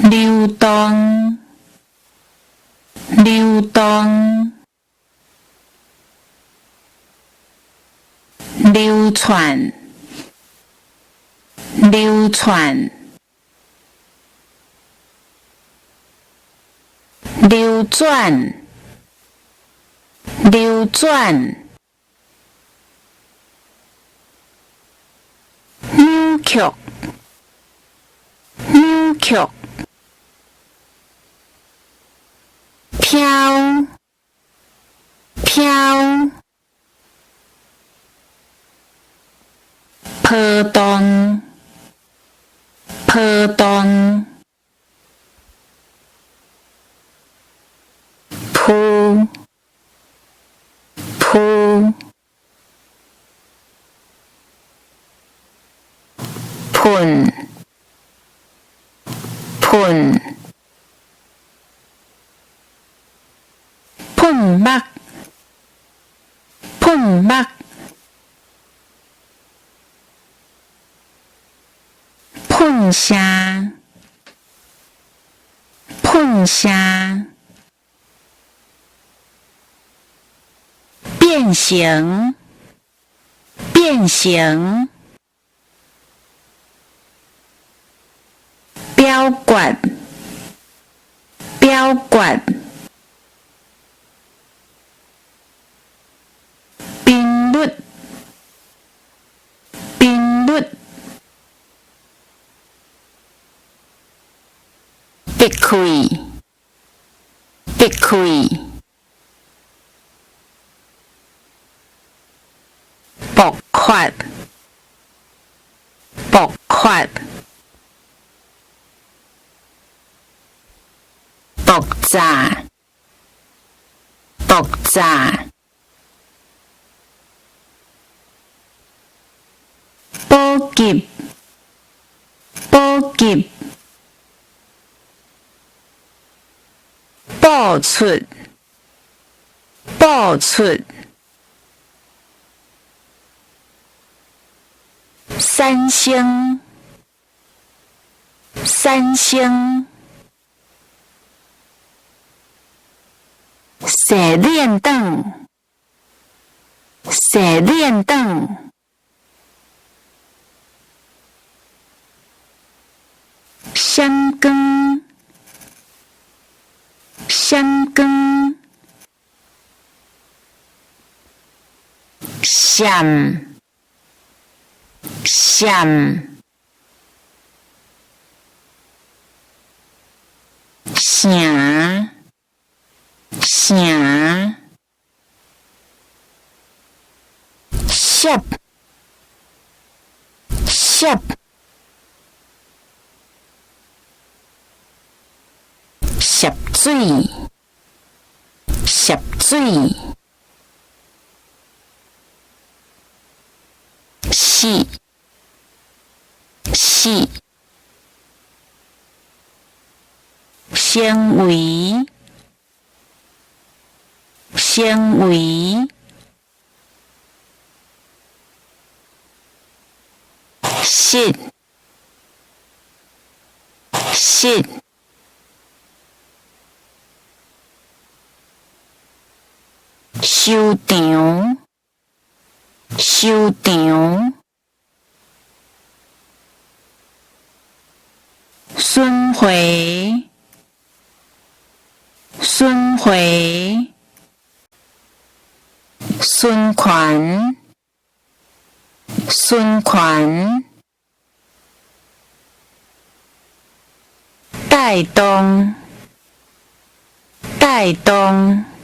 流动，流动，流传，流传，流转，流转，扭曲，扭曲。飘，飘，波动，波动，扑，扑，喷，喷。喷墨，喷墨，喷声，喷声，变形，变形，标管，标管。闭开，闭开，爆发，爆发，爆炸，爆炸，波及，波及。爆出，爆出，三星，三星，洗脸灯，洗脸灯，香根。香根，闪，闪，声，声，摄，摄。涉水，涉水，死，死，纤维，纤维，湿，湿。收场，收场，损毁，损毁，损款，损款，带动，带动。